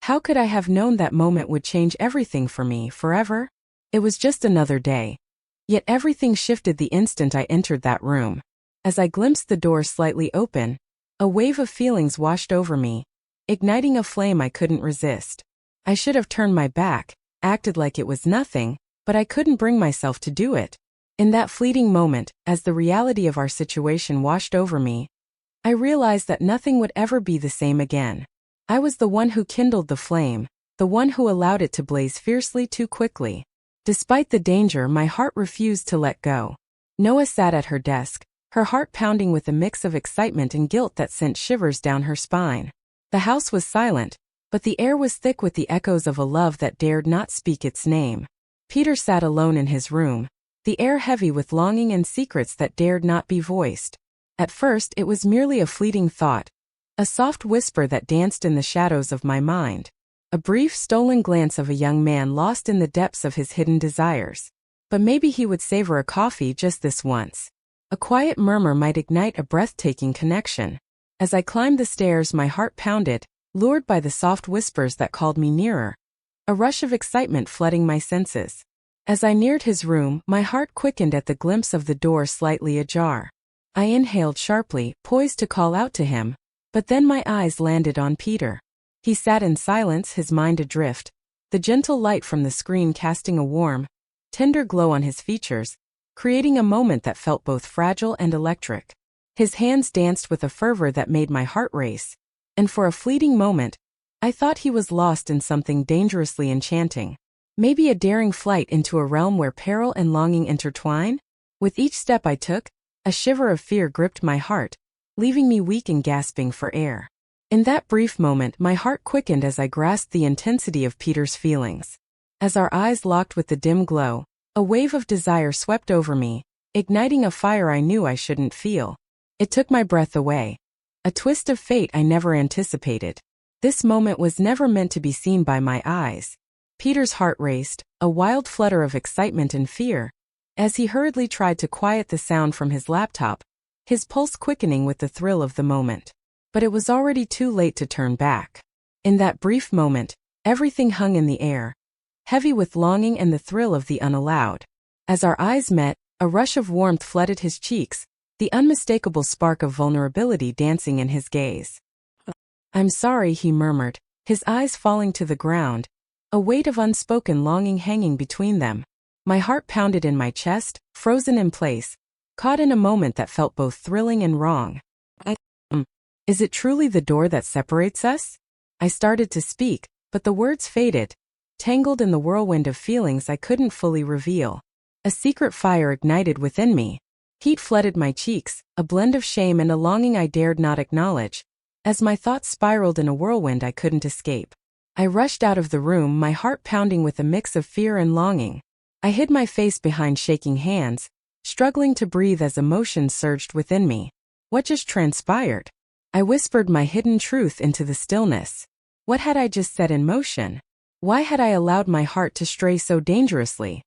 How could I have known that moment would change everything for me forever? It was just another day. Yet everything shifted the instant I entered that room. As I glimpsed the door slightly open, a wave of feelings washed over me, igniting a flame I couldn't resist. I should have turned my back, acted like it was nothing, but I couldn't bring myself to do it. In that fleeting moment, as the reality of our situation washed over me, I realized that nothing would ever be the same again. I was the one who kindled the flame, the one who allowed it to blaze fiercely too quickly. Despite the danger, my heart refused to let go. Noah sat at her desk, her heart pounding with a mix of excitement and guilt that sent shivers down her spine. The house was silent, but the air was thick with the echoes of a love that dared not speak its name. Peter sat alone in his room, the air heavy with longing and secrets that dared not be voiced. At first it was merely a fleeting thought, a soft whisper that danced in the shadows of my mind. A brief stolen glance of a young man lost in the depths of his hidden desires. But maybe he would savor a coffee just this once. A quiet murmur might ignite a breathtaking connection. As I climbed the stairs, my heart pounded, lured by the soft whispers that called me nearer. A rush of excitement flooding my senses. As I neared his room, my heart quickened at the glimpse of the door slightly ajar. I inhaled sharply, poised to call out to him, but then my eyes landed on Peter. He sat in silence, his mind adrift, the gentle light from the screen casting a warm, tender glow on his features, creating a moment that felt both fragile and electric. His hands danced with a fervor that made my heart race, and for a fleeting moment, I thought he was lost in something dangerously enchanting. Maybe a daring flight into a realm where peril and longing intertwine? With each step I took, a shiver of fear gripped my heart, leaving me weak and gasping for air. In that brief moment, my heart quickened as I grasped the intensity of Peter's feelings. As our eyes locked with the dim glow, a wave of desire swept over me, igniting a fire I knew I shouldn't feel. It took my breath away. A twist of fate I never anticipated. This moment was never meant to be seen by my eyes. Peter's heart raced, a wild flutter of excitement and fear, as he hurriedly tried to quiet the sound from his laptop, his pulse quickening with the thrill of the moment. But it was already too late to turn back. In that brief moment, everything hung in the air, heavy with longing and the thrill of the unallowed. As our eyes met, a rush of warmth flooded his cheeks, the unmistakable spark of vulnerability dancing in his gaze. "I'm sorry," he murmured, his eyes falling to the ground, a weight of unspoken longing hanging between them. My heart pounded in my chest, frozen in place, caught in a moment that felt both thrilling and wrong. Is it truly the door that separates us? I started to speak, but the words faded, tangled in the whirlwind of feelings I couldn't fully reveal. A secret fire ignited within me. Heat flooded my cheeks, a blend of shame and a longing I dared not acknowledge. As my thoughts spiraled in a whirlwind I couldn't escape. I rushed out of the room, my heart pounding with a mix of fear and longing. I hid my face behind shaking hands, struggling to breathe as emotions surged within me. What just transpired? I whispered my hidden truth into the stillness. What had I just set in motion? Why had I allowed my heart to stray so dangerously?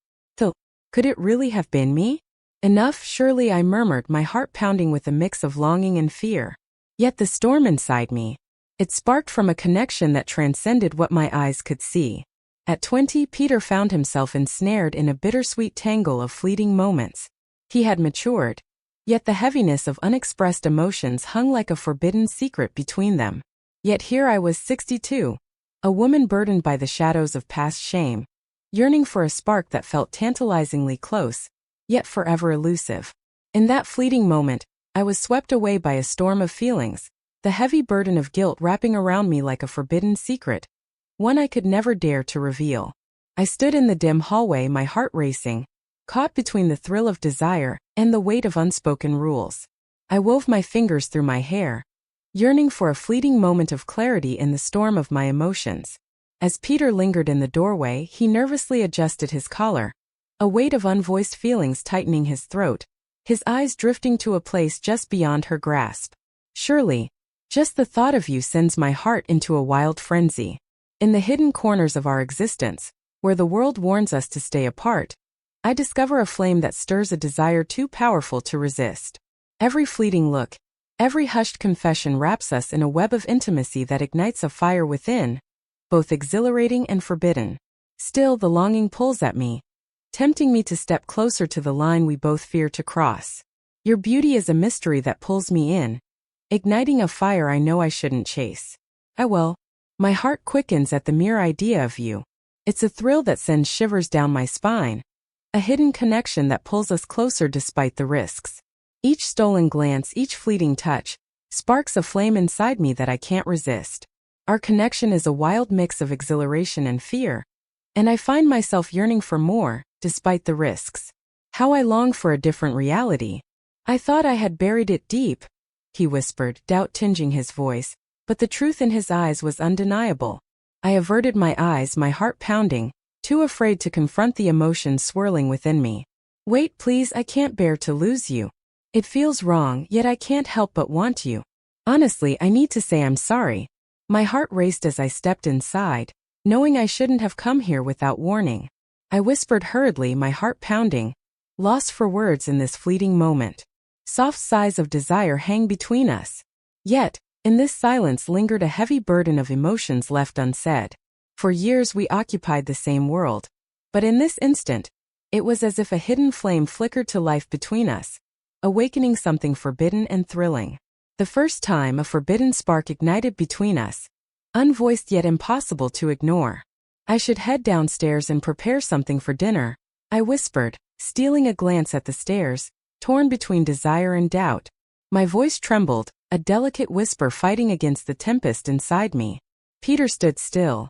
Could it really have been me? Enough, surely, I murmured, my heart pounding with a mix of longing and fear. Yet the storm inside me, it sparked from a connection that transcended what my eyes could see. At 20, Peter found himself ensnared in a bittersweet tangle of fleeting moments. He had matured, yet the heaviness of unexpressed emotions hung like a forbidden secret between them. Yet here I was 62, a woman burdened by the shadows of past shame, yearning for a spark that felt tantalizingly close, yet forever elusive. In that fleeting moment, I was swept away by a storm of feelings, the heavy burden of guilt wrapping around me like a forbidden secret, one I could never dare to reveal. I stood in the dim hallway, my heart racing, caught between the thrill of desire and the weight of unspoken rules. I wove my fingers through my hair, yearning for a fleeting moment of clarity in the storm of my emotions. As Peter lingered in the doorway, he nervously adjusted his collar, a weight of unvoiced feelings tightening his throat, his eyes drifting to a place just beyond her grasp. Surely, just the thought of you sends my heart into a wild frenzy. In the hidden corners of our existence, where the world warns us to stay apart, I discover a flame that stirs a desire too powerful to resist. Every fleeting look, every hushed confession wraps us in a web of intimacy that ignites a fire within, both exhilarating and forbidden. Still, the longing pulls at me, tempting me to step closer to the line we both fear to cross. Your beauty is a mystery that pulls me in, igniting a fire I know I shouldn't chase. My heart quickens at the mere idea of you. It's a thrill that sends shivers down my spine, a hidden connection that pulls us closer despite the risks. Each stolen glance, each fleeting touch, sparks a flame inside me that I can't resist. Our connection is a wild mix of exhilaration and fear, and I find myself yearning for more, despite the risks. How I long for a different reality. I thought I had buried it deep, he whispered, doubt tinging his voice, but the truth in his eyes was undeniable. I averted my eyes, my heart pounding, too afraid to confront the emotions swirling within me. Wait, please, I can't bear to lose you. It feels wrong, yet I can't help but want you. Honestly, I need to say I'm sorry. My heart raced as I stepped inside, knowing I shouldn't have come here without warning. I whispered hurriedly, my heart pounding, lost for words in this fleeting moment. Soft sighs of desire hang between us. Yet, in this silence lingered a heavy burden of emotions left unsaid. For years we occupied the same world, but in this instant, it was as if a hidden flame flickered to life between us, awakening something forbidden and thrilling. The first time a forbidden spark ignited between us, unvoiced yet impossible to ignore. I should head downstairs and prepare something for dinner, I whispered, stealing a glance at the stairs, torn between desire and doubt. My voice trembled, a delicate whisper fighting against the tempest inside me. Peter stood still,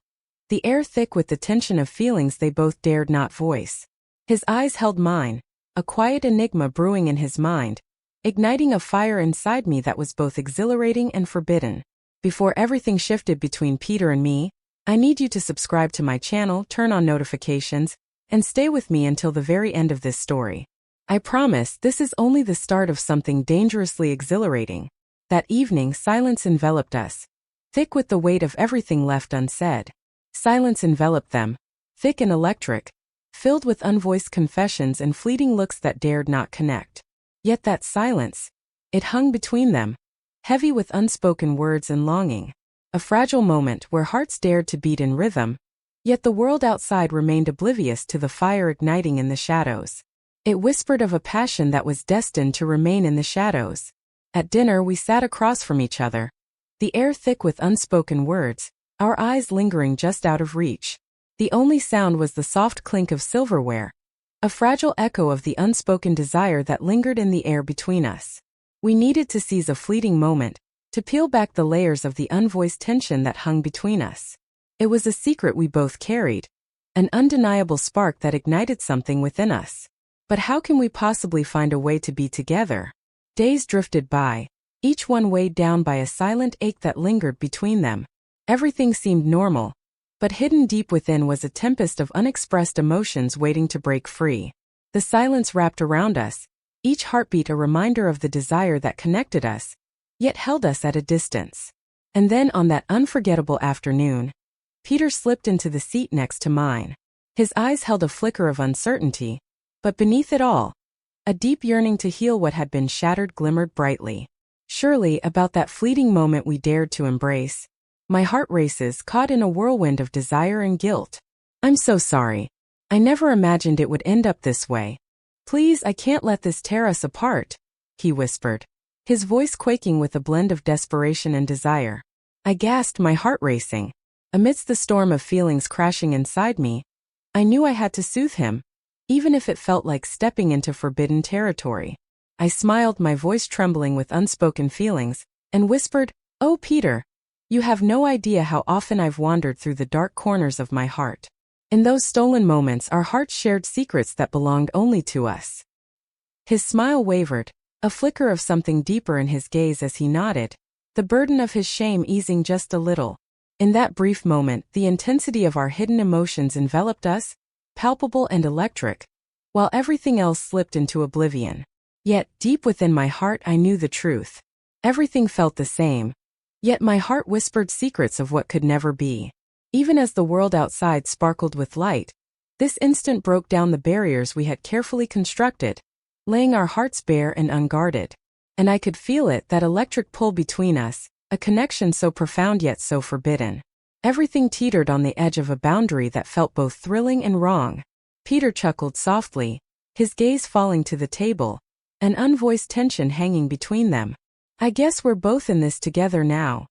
the air thick with the tension of feelings they both dared not voice. His eyes held mine, a quiet enigma brewing in his mind, igniting a fire inside me that was both exhilarating and forbidden. Before everything shifted between Peter and me, I need you to subscribe to my channel, turn on notifications, and stay with me until the very end of this story. I promise this is only the start of something dangerously exhilarating. That evening, silence enveloped us, thick with the weight of everything left unsaid. Silence enveloped them, thick and electric, filled with unvoiced confessions and fleeting looks that dared not connect. Yet that silence, it hung between them, heavy with unspoken words and longing. A fragile moment where hearts dared to beat in rhythm, yet the world outside remained oblivious to the fire igniting in the shadows. It whispered of a passion that was destined to remain in the shadows. At dinner we sat across from each other, the air thick with unspoken words, our eyes lingering just out of reach. The only sound was the soft clink of silverware, a fragile echo of the unspoken desire that lingered in the air between us. We needed to seize a fleeting moment, to peel back the layers of the unvoiced tension that hung between us. It was a secret we both carried, an undeniable spark that ignited something within us. But how can we possibly find a way to be together? Days drifted by, each one weighed down by a silent ache that lingered between them. Everything seemed normal, but hidden deep within was a tempest of unexpressed emotions waiting to break free. The silence wrapped around us, each heartbeat a reminder of the desire that connected us, yet held us at a distance. And then on that unforgettable afternoon, Peter slipped into the seat next to mine. His eyes held a flicker of uncertainty, but beneath it all, a deep yearning to heal what had been shattered glimmered brightly. Surely, about that fleeting moment we dared to embrace, my heart races, caught in a whirlwind of desire and guilt. I'm so sorry. I never imagined it would end up this way. Please, I can't let this tear us apart, he whispered, his voice quaking with a blend of desperation and desire. I gasped, my heart racing. Amidst the storm of feelings crashing inside me, I knew I had to soothe him, even if it felt like stepping into forbidden territory. I smiled, my voice trembling with unspoken feelings, and whispered, "Oh, Peter, you have no idea how often I've wandered through the dark corners of my heart. In those stolen moments, our hearts shared secrets that belonged only to us." His smile wavered, a flicker of something deeper in his gaze as he nodded, the burden of his shame easing just a little. In that brief moment, the intensity of our hidden emotions enveloped us, palpable and electric, while everything else slipped into oblivion. Yet, deep within my heart, I knew the truth. Everything felt the same, yet my heart whispered secrets of what could never be. Even as the world outside sparkled with light, this instant broke down the barriers we had carefully constructed, laying our hearts bare and unguarded. And I could feel it, that electric pull between us, a connection so profound yet so forbidden. Everything teetered on the edge of a boundary that felt both thrilling and wrong. Peter chuckled softly, his gaze falling to the table, an unvoiced tension hanging between them. "I guess we're both in this together now,"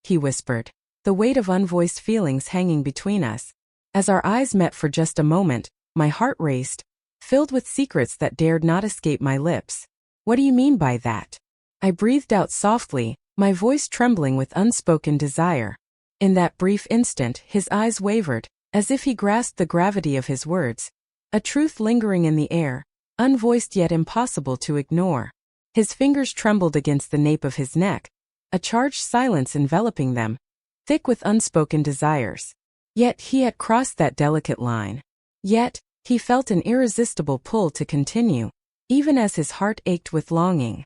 he whispered, the weight of unvoiced feelings hanging between us. As our eyes met for just a moment, my heart raced, filled with secrets that dared not escape my lips. "What do you mean by that?" I breathed out softly, my voice trembling with unspoken desire. In that brief instant, his eyes wavered, as if he grasped the gravity of his words, a truth lingering in the air, unvoiced yet impossible to ignore. His fingers trembled against the nape of his neck, a charged silence enveloping them, thick with unspoken desires. Yet he had crossed that delicate line. Yet, he felt an irresistible pull to continue, even as his heart ached with longing.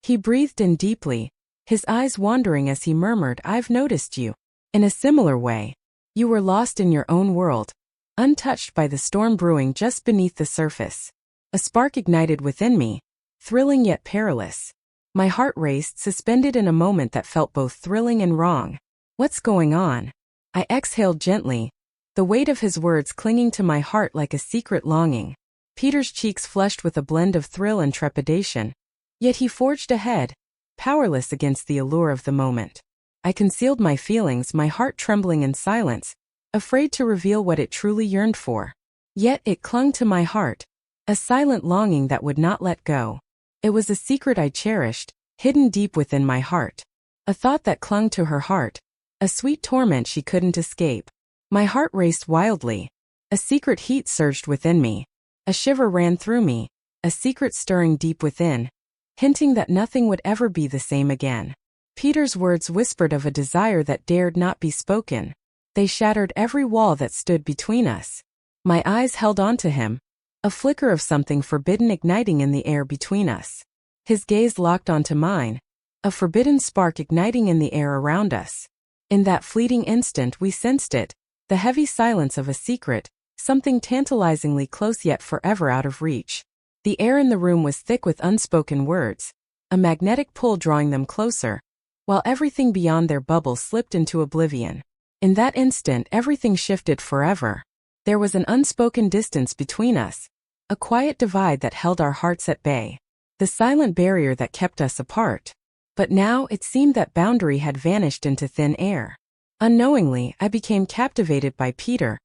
He breathed in deeply, his eyes wandering as he murmured, "I've noticed you. In a similar way. You were lost in your own world, untouched by the storm brewing just beneath the surface." A spark ignited within me, thrilling yet perilous. My heart raced, suspended in a moment that felt both thrilling and wrong. "What's going on?" I exhaled gently, the weight of his words clinging to my heart like a secret longing. Peter's cheeks flushed with a blend of thrill and trepidation. Yet he forged ahead, powerless against the allure of the moment. I concealed my feelings, my heart trembling in silence, afraid to reveal what it truly yearned for. Yet it clung to my heart, a silent longing that would not let go. It was a secret I cherished, hidden deep within my heart. A thought that clung to her heart, a sweet torment she couldn't escape. My heart raced wildly. A secret heat surged within me. A shiver ran through me, a secret stirring deep within, hinting that nothing would ever be the same again. Peter's words whispered of a desire that dared not be spoken. They shattered every wall that stood between us. My eyes held on to him, a flicker of something forbidden igniting in the air between us. His gaze locked onto mine, a forbidden spark igniting in the air around us. In that fleeting instant we sensed it, the heavy silence of a secret, something tantalizingly close yet forever out of reach. The air in the room was thick with unspoken words, a magnetic pull drawing them closer, while everything beyond their bubble slipped into oblivion. In that instant everything shifted forever. There was an unspoken distance between us, a quiet divide that held our hearts at bay, the silent barrier that kept us apart. But now it seemed that boundary had vanished into thin air. Unknowingly, I became captivated by Peter,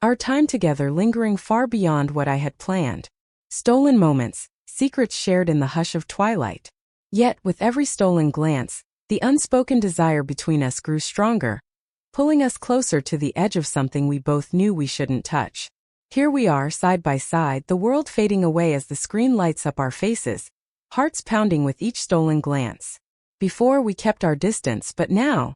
our time together lingering far beyond what I had planned. Stolen moments, secrets shared in the hush of twilight. Yet, with every stolen glance, the unspoken desire between us grew stronger, pulling us closer to the edge of something we both knew we shouldn't touch. Here we are, side by side, the world fading away as the screen lights up our faces, hearts pounding with each stolen glance. Before we kept our distance, but now,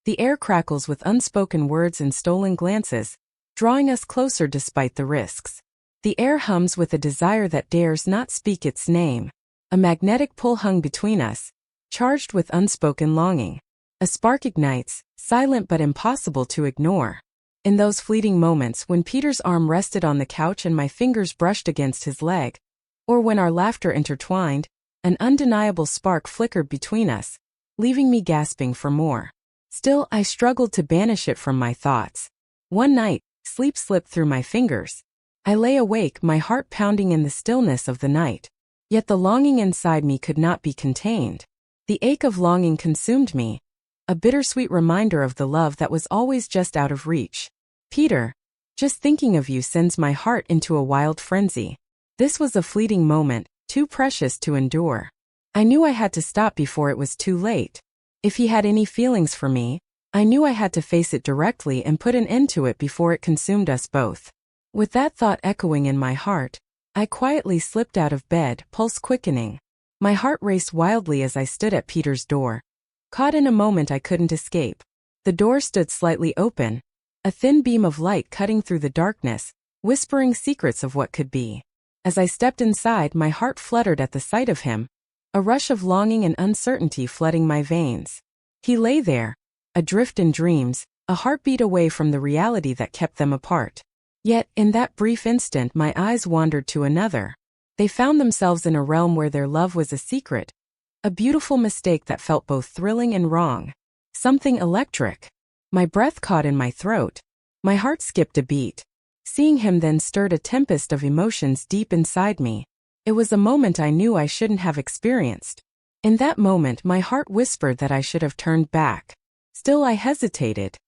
the air crackles with unspoken words and stolen glances, drawing us closer despite the risks. The air hums with a desire that dares not speak its name. A magnetic pull hung between us, charged with unspoken longing. A spark ignites, silent but impossible to ignore. In those fleeting moments when Peter's arm rested on the couch and my fingers brushed against his leg, or when our laughter intertwined, an undeniable spark flickered between us, leaving me gasping for more. Still, I struggled to banish it from my thoughts. One night, sleep slipped through my fingers. I lay awake, my heart pounding in the stillness of the night. Yet the longing inside me could not be contained. The ache of longing consumed me, a bittersweet reminder of the love that was always just out of reach. Peter, just thinking of you sends my heart into a wild frenzy. This was a fleeting moment, too precious to endure. I knew I had to stop before it was too late. If he had any feelings for me, I knew I had to face it directly and put an end to it before it consumed us both. With that thought echoing in my heart, I quietly slipped out of bed, pulse quickening. My heart raced wildly as I stood at Peter's door, caught in a moment I couldn't escape. The door stood slightly open, a thin beam of light cutting through the darkness, whispering secrets of what could be. As I stepped inside, my heart fluttered at the sight of him, a rush of longing and uncertainty flooding my veins. He lay there, adrift in dreams, a heartbeat away from the reality that kept them apart. Yet, in that brief instant, my eyes wandered to another. They found themselves in a realm where their love was a secret, a beautiful mistake that felt both thrilling and wrong. Something electric. My breath caught in my throat. My heart skipped a beat. Seeing him then stirred a tempest of emotions deep inside me. It was a moment I knew I shouldn't have experienced. In that moment my heart whispered that I should have turned back. Still I hesitated.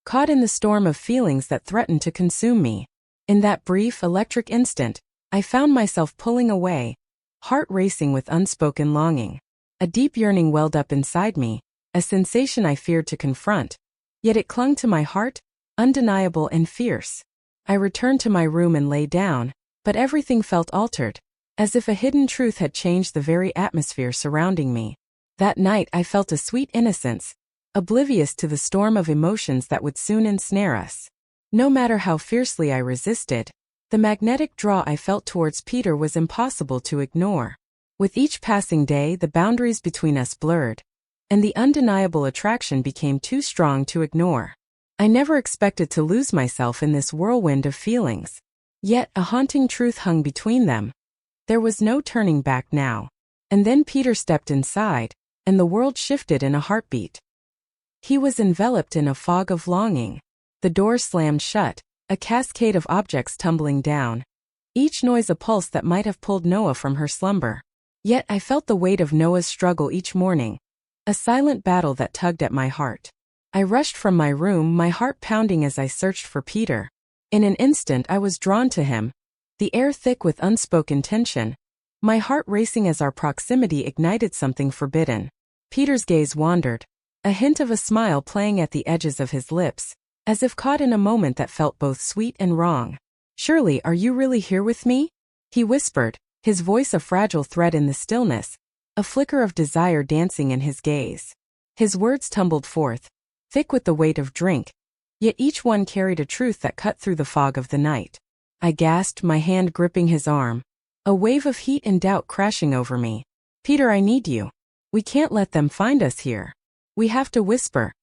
Caught in the storm of feelings that threatened to consume me. In that brief, electric instant, I found myself pulling away, heart racing with unspoken longing. A deep yearning welled up inside me, a sensation I feared to confront. Yet it clung to my heart, undeniable and fierce. I returned to my room and lay down, but everything felt altered, as if a hidden truth had changed the very atmosphere surrounding me. That night I felt a sweet innocence, oblivious to the storm of emotions that would soon ensnare us. No matter how fiercely I resisted, the magnetic draw I felt towards Peter was impossible to ignore. With each passing day, the boundaries between us blurred, and the undeniable attraction became too strong to ignore. I never expected to lose myself in this whirlwind of feelings. Yet a haunting truth hung between them. There was no turning back now. And then Peter stepped inside, and the world shifted in a heartbeat. He was enveloped in a fog of longing. The door slammed shut, a cascade of objects tumbling down, each noise a pulse that might have pulled Noah from her slumber. Yet I felt the weight of Noah's struggle each morning, a silent battle that tugged at my heart. I rushed from my room, my heart pounding as I searched for Peter. In an instant I was drawn to him, the air thick with unspoken tension, my heart racing as our proximity ignited something forbidden. Peter's gaze wandered, a hint of a smile playing at the edges of his lips, as if caught in a moment that felt both sweet and wrong. "Shirley, are you really here with me?" he whispered, his voice a fragile thread in the stillness, a flicker of desire dancing in his gaze. His words tumbled forth, thick with the weight of drink, yet each one carried a truth that cut through the fog of the night. I gasped, my hand gripping his arm, a wave of heat and doubt crashing over me. "Peter, I need you. We can't let them find us here. We have to whisper,"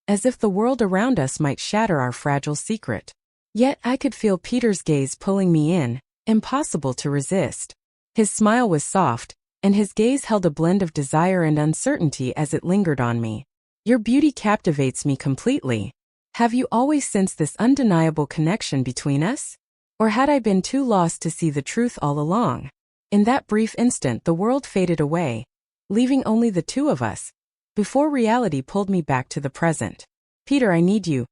as if the world around us might shatter our fragile secret. Yet I could feel Peter's gaze pulling me in, impossible to resist. His smile was soft, and his gaze held a blend of desire and uncertainty as it lingered on me. "Your beauty captivates me completely. Have you always sensed this undeniable connection between us? Or had I been too lost to see the truth all along?" In that brief instant the world faded away, leaving only the two of us, before reality pulled me back to the present. "Peter, I need you.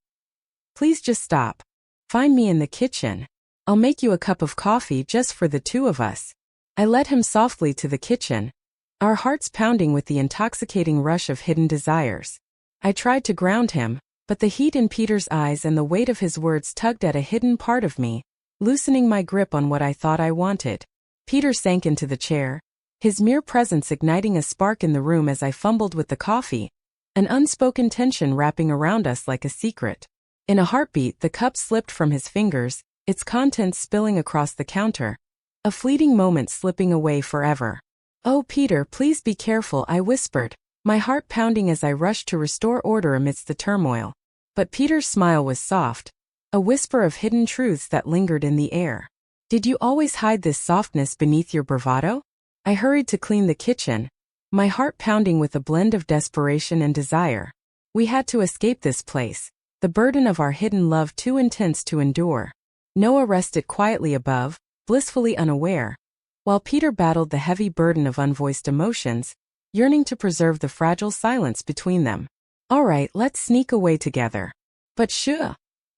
Please just stop. Find me in the kitchen. I'll make you a cup of coffee just for the two of us." I led him softly to the kitchen, our hearts pounding with the intoxicating rush of hidden desires. I tried to ground him, but the heat in Peter's eyes and the weight of his words tugged at a hidden part of me, loosening my grip on what I thought I wanted. Peter sank into the chair, his mere presence igniting a spark in the room as I fumbled with the coffee, an unspoken tension wrapping around us like a secret. In a heartbeat, the cup slipped from his fingers, its contents spilling across the counter, a fleeting moment slipping away forever. "Oh, Peter, please be careful," I whispered, my heart pounding as I rushed to restore order amidst the turmoil. But Peter's smile was soft, a whisper of hidden truths that lingered in the air. "Did you always hide this softness beneath your bravado?" I hurried to clean the kitchen, my heart pounding with a blend of desperation and desire. We had to escape this place, the burden of our hidden love too intense to endure. Noah rested quietly above, blissfully unaware, while Peter battled the heavy burden of unvoiced emotions, yearning to preserve the fragile silence between them. "All right, let's sneak away together." "But shh,"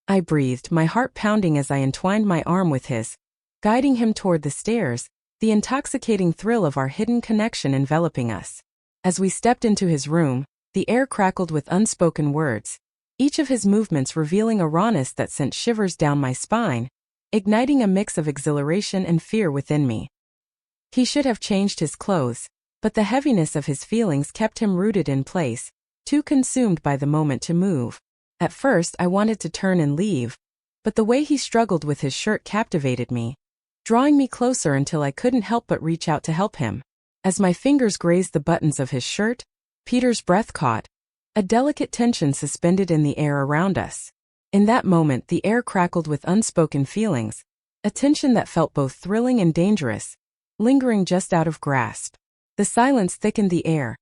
I breathed, my heart pounding as I entwined my arm with his, guiding him toward the stairs, the intoxicating thrill of our hidden connection enveloping us. As we stepped into his room, the air crackled with unspoken words, each of his movements revealing a rawness that sent shivers down my spine, igniting a mix of exhilaration and fear within me. He should have changed his clothes, but the heaviness of his feelings kept him rooted in place, too consumed by the moment to move. At first I wanted to turn and leave, but the way he struggled with his shirt captivated me, drawing me closer until I couldn't help but reach out to help him. As my fingers grazed the buttons of his shirt, Peter's breath caught, a delicate tension suspended in the air around us. In that moment the air crackled with unspoken feelings, a tension that felt both thrilling and dangerous, lingering just out of grasp. The silence thickened the air,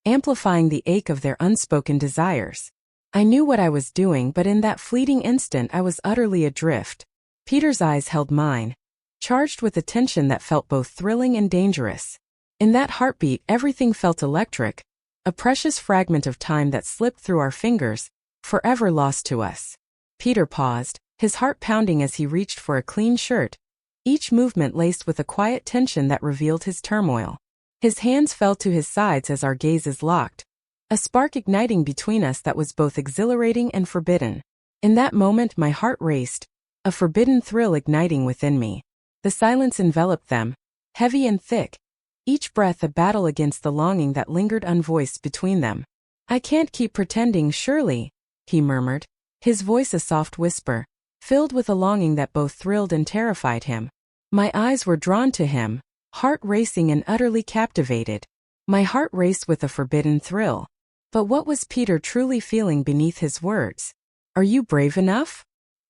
amplifying the ache of their unspoken desires. I knew what I was doing, but in that fleeting instant I was utterly adrift. Peter's eyes held mine, charged with a tension that felt both thrilling and dangerous. In that heartbeat, everything felt electric, a precious fragment of time that slipped through our fingers, forever lost to us. Peter paused, his heart pounding as he reached for a clean shirt, each movement laced with a quiet tension that revealed his turmoil. His hands fell to his sides as our gazes locked, a spark igniting between us that was both exhilarating and forbidden. In that moment my heart raced, a forbidden thrill igniting within me. The silence enveloped them, heavy and thick, each breath a battle against the longing that lingered unvoiced between them. "I can't keep pretending, surely," he murmured, his voice a soft whisper, filled with a longing that both thrilled and terrified him. My eyes were drawn to him, heart racing and utterly captivated. My heart raced with a forbidden thrill. But what was Peter truly feeling beneath his words? "Are you brave enough?"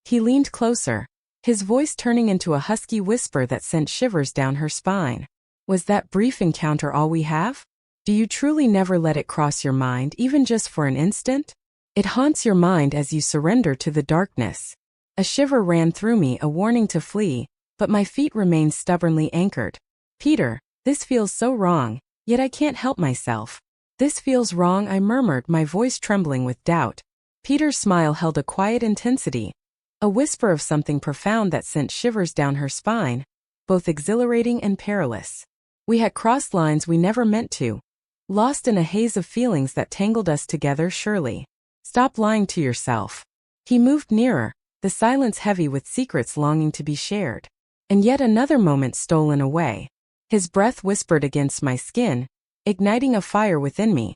He leaned closer, his voice turning into a husky whisper that sent shivers down her spine. "Was that brief encounter all we have? Do you truly never let it cross your mind, even just for an instant? It haunts your mind as you surrender to the darkness." A shiver ran through me, a warning to flee, but my feet remained stubbornly anchored. "Peter, this feels so wrong, yet I can't help myself." "This feels wrong," I murmured, my voice trembling with doubt. Peter's smile held a quiet intensity, a whisper of something profound that sent shivers down her spine, both exhilarating and perilous. We had crossed lines we never meant to, lost in a haze of feelings that tangled us together. "Surely. Stop lying to yourself." He moved nearer, the silence heavy with secrets longing to be shared. And yet another moment stolen away. His breath whispered against my skin, igniting a fire within me,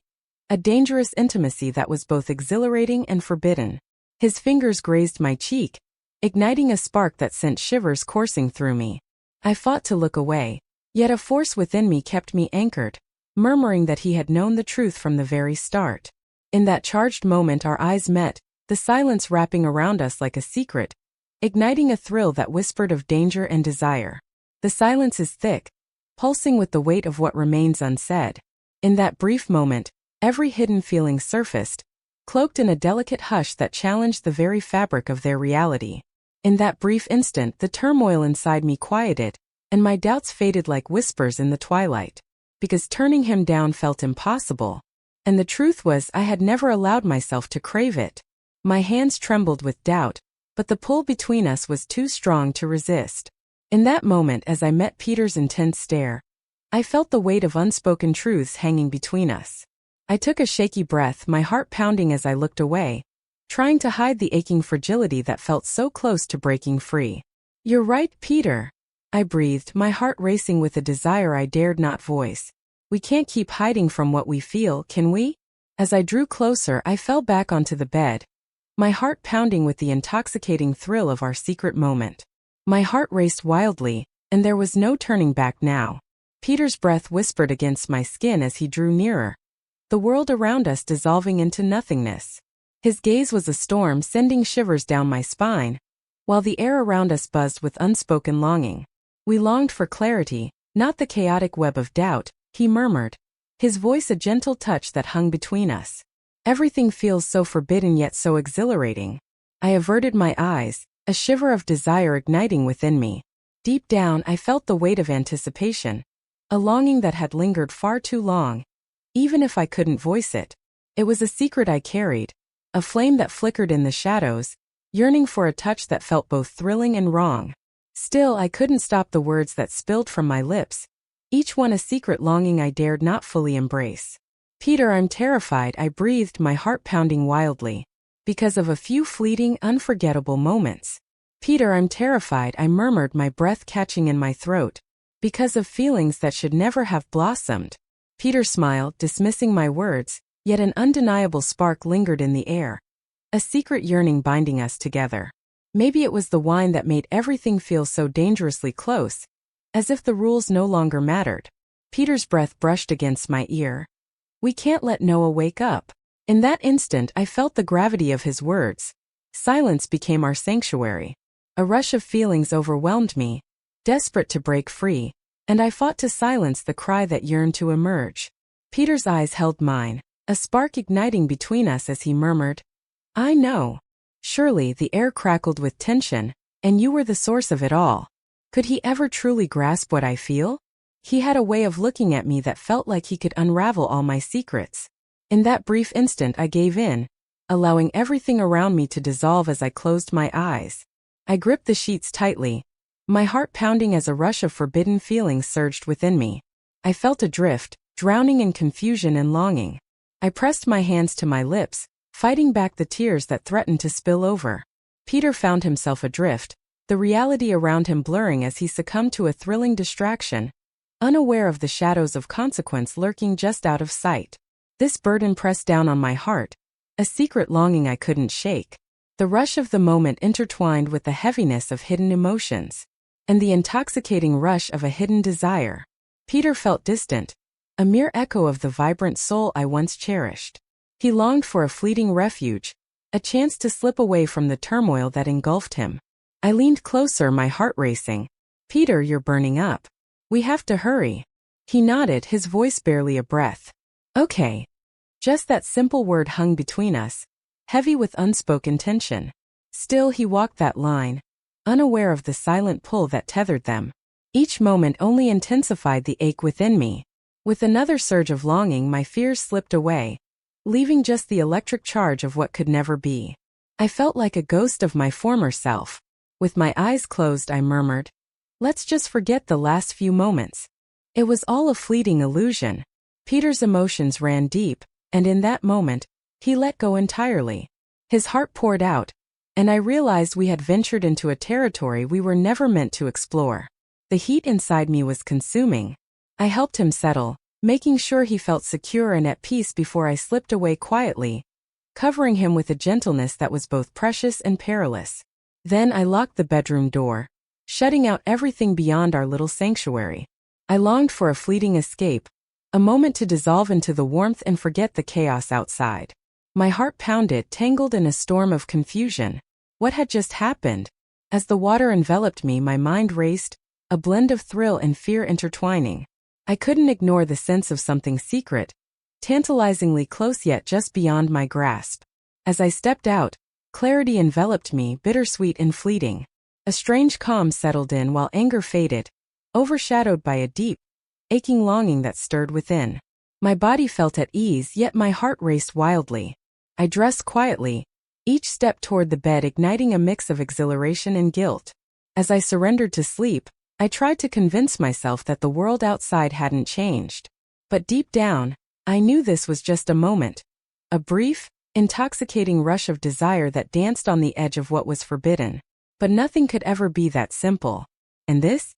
a dangerous intimacy that was both exhilarating and forbidden. His fingers grazed my cheek, igniting a spark that sent shivers coursing through me. I fought to look away, yet a force within me kept me anchored, murmuring that he had known the truth from the very start. In that charged moment our eyes met, the silence wrapping around us like a secret, igniting a thrill that whispered of danger and desire. The silence is thick, pulsing with the weight of what remains unsaid. In that brief moment, every hidden feeling surfaced, cloaked in a delicate hush that challenged the very fabric of their reality. In that brief instant the turmoil inside me quieted, and my doubts faded like whispers in the twilight. Because turning him down felt impossible. And the truth was I had never allowed myself to crave it. My hands trembled with doubt, but the pull between us was too strong to resist. In that moment, as I met Peter's intense stare, I felt the weight of unspoken truths hanging between us. I took a shaky breath, my heart pounding as I looked away, trying to hide the aching fragility that felt so close to breaking free. "You're right, Peter," I breathed, my heart racing with a desire I dared not voice. "We can't keep hiding from what we feel, can we?" As I drew closer, I fell back onto the bed, my heart pounding with the intoxicating thrill of our secret moment. My heart raced wildly, and there was no turning back now. Peter's breath whispered against my skin as he drew nearer, the world around us dissolving into nothingness. His gaze was a storm, sending shivers down my spine, while the air around us buzzed with unspoken longing. "We longed for clarity, not the chaotic web of doubt," he murmured, his voice a gentle touch that hung between us. "Everything feels so forbidden yet so exhilarating." I averted my eyes, a shiver of desire igniting within me. Deep down I felt the weight of anticipation, a longing that had lingered far too long, even if I couldn't voice it. It was a secret I carried, a flame that flickered in the shadows, yearning for a touch that felt both thrilling and wrong. Still, I couldn't stop the words that spilled from my lips, each one a secret longing I dared not fully embrace. "Peter, I'm terrified," I breathed, my heart pounding wildly. "Because of a few fleeting, unforgettable moments." "Peter, I'm terrified," I murmured, my breath catching in my throat. "Because of feelings that should never have blossomed." Peter smiled, dismissing my words, yet an undeniable spark lingered in the air, a secret yearning binding us together. Maybe it was the wine that made everything feel so dangerously close, as if the rules no longer mattered. Peter's breath brushed against my ear. "We can't let Noah wake up." In that instant I felt the gravity of his words. Silence became our sanctuary. A rush of feelings overwhelmed me, desperate to break free, and I fought to silence the cry that yearned to emerge. Peter's eyes held mine, a spark igniting between us as he murmured, I know. Surely the air crackled with tension, and you were the source of it all. Could he ever truly grasp what I feel? He had a way of looking at me that felt like he could unravel all my secrets. In that brief instant I gave in, allowing everything around me to dissolve as I closed my eyes. I gripped the sheets tightly, my heart pounding as a rush of forbidden feelings surged within me. I felt adrift, drowning in confusion and longing. I pressed my hands to my lips, fighting back the tears that threatened to spill over. Peter found himself adrift, the reality around him blurring as he succumbed to a thrilling distraction, unaware of the shadows of consequence lurking just out of sight. This burden pressed down on my heart, a secret longing I couldn't shake. The rush of the moment intertwined with the heaviness of hidden emotions, and the intoxicating rush of a hidden desire. Peter felt distant, a mere echo of the vibrant soul I once cherished. He longed for a fleeting refuge, a chance to slip away from the turmoil that engulfed him. I leaned closer, my heart racing. Peter, you're burning up. We have to hurry. He nodded, his voice barely a breath. Okay. Just that simple word hung between us, heavy with unspoken tension. Still he walked that line, unaware of the silent pull that tethered them. Each moment only intensified the ache within me. With another surge of longing, my fears slipped away, leaving just the electric charge of what could never be. I felt like a ghost of my former self. With my eyes closed, I murmured, "Let's just forget the last few moments." It was all a fleeting illusion. Peter's emotions ran deep, and in that moment, he let go entirely. His heart poured out, and I realized we had ventured into a territory we were never meant to explore. The heat inside me was consuming. I helped him settle, making sure he felt secure and at peace before I slipped away quietly, covering him with a gentleness that was both precious and perilous. Then I locked the bedroom door, shutting out everything beyond our little sanctuary. I longed for a fleeting escape, a moment to dissolve into the warmth and forget the chaos outside. My heart pounded, tangled in a storm of confusion. What had just happened? As the water enveloped me, my mind raced, a blend of thrill and fear intertwining. I couldn't ignore the sense of something secret, tantalizingly close yet just beyond my grasp. As I stepped out, clarity enveloped me, bittersweet and fleeting. A strange calm settled in while anger faded, overshadowed by a deep, aching longing that stirred within. My body felt at ease, yet my heart raced wildly. I dressed quietly, each step toward the bed igniting a mix of exhilaration and guilt. As I surrendered to sleep, I tried to convince myself that the world outside hadn't changed. But deep down, I knew this was just a moment. A brief, intoxicating rush of desire that danced on the edge of what was forbidden. But nothing could ever be that simple. And this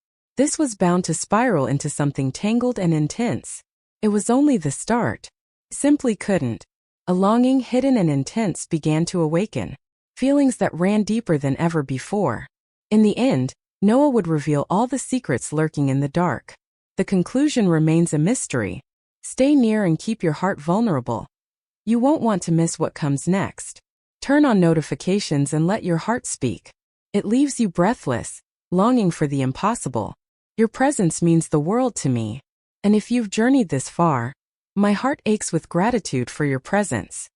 was bound to spiral into something tangled and intense. It was only the start. Simply couldn't. A longing hidden and intense began to awaken. Feelings that ran deeper than ever before. In the end, Noah would reveal all the secrets lurking in the dark. The conclusion remains a mystery. Stay near and keep your heart vulnerable. You won't want to miss what comes next. Turn on notifications and let your heart speak. It leaves you breathless, longing for the impossible. Your presence means the world to me. And if you've journeyed this far, my heart aches with gratitude for your presence.